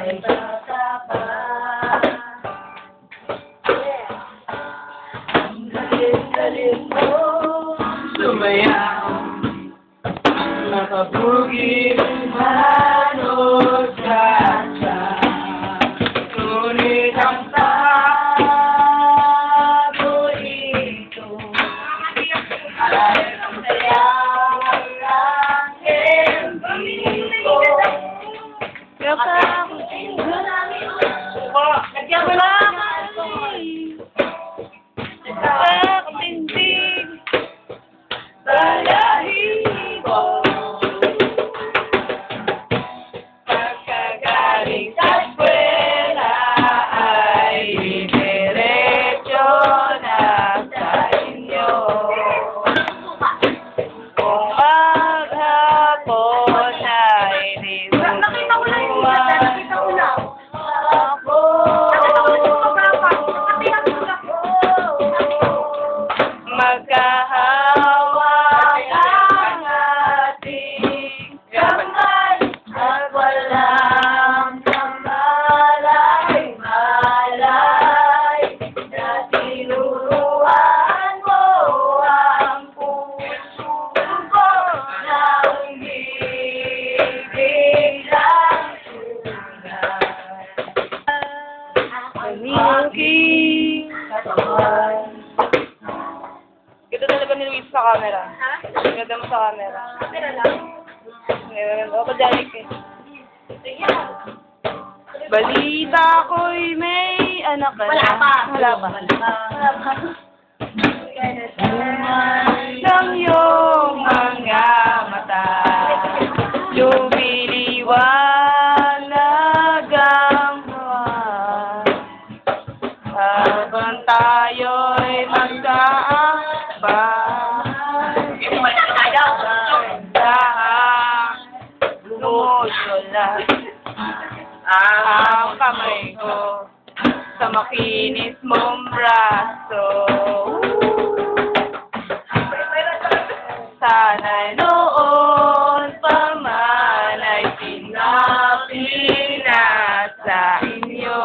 ay bata pa. Galit-galit mo sumayaw, nakabugi man o tsa-tsa, ngunit ang paborito ay ang sayang ang hindi ko. Lagyan mo lang! Tindig balahibo, pagkagaling sa eskwela ay diretso na sa inyo. Kung maghapon ay nilutuan ako, magkahawak ang ating kamay at walang kamalay-malay na tinuruan mo ang puso ko na biglang tunay ang aking katawan. Ganda talaga ni Luis sa camera. Ha? Ganda mo sa camera. Camera lang? Ngayon, ako dalik eh. Balita ko'y may anak ka na. Wala pa. Wala pa. Wala pa. Ng iyong mga mata, lumiliwanag ang buwan. Habang tayo'y lumusulat ang kamay ko sa makinis mong braso. Sana'y noon pa man ay pinapina sa inyo.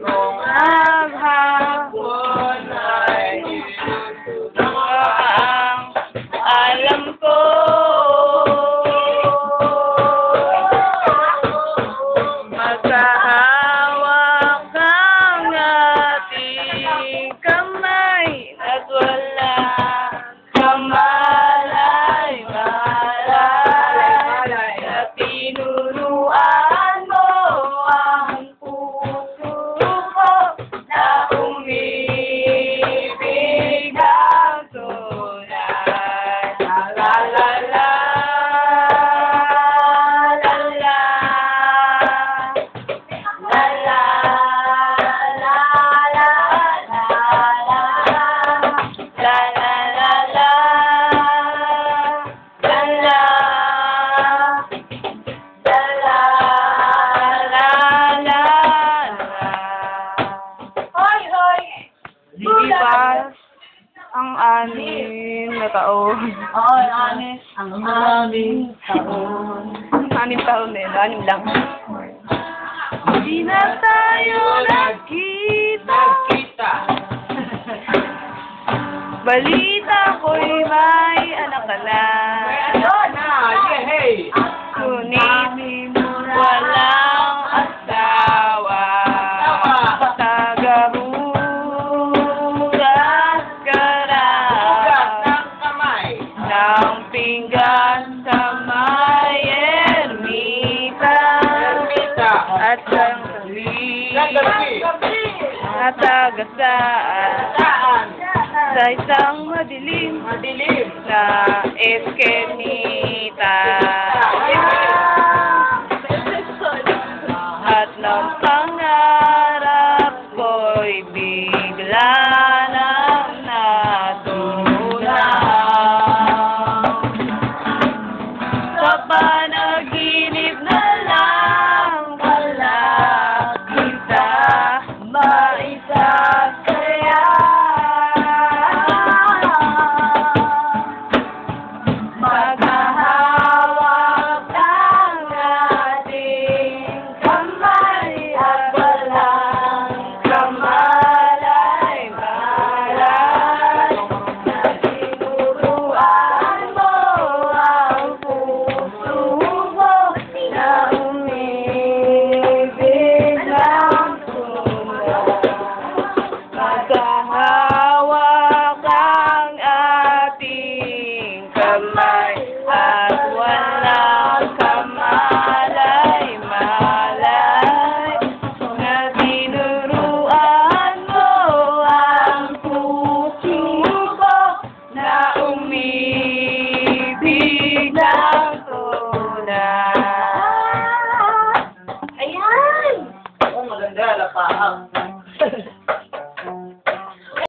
Kung maghapon ay nilutuan, alam ko magkahawak ang ating kamay at wala kamalay-malay na tinuruan mo ang umibig ang tunay. La la la la la la la la la la la la Lipas ang 6 na taon. Oo, 6. Ang 6 taon. 6 taon eh, 6 lang. Hindi na tayo nagkita. Balita ko'y may anak ka na. Ngunit walang asawa. Ng pinggan sa may ermita at ang gabi natagasaan sa isang madilim na eskenita.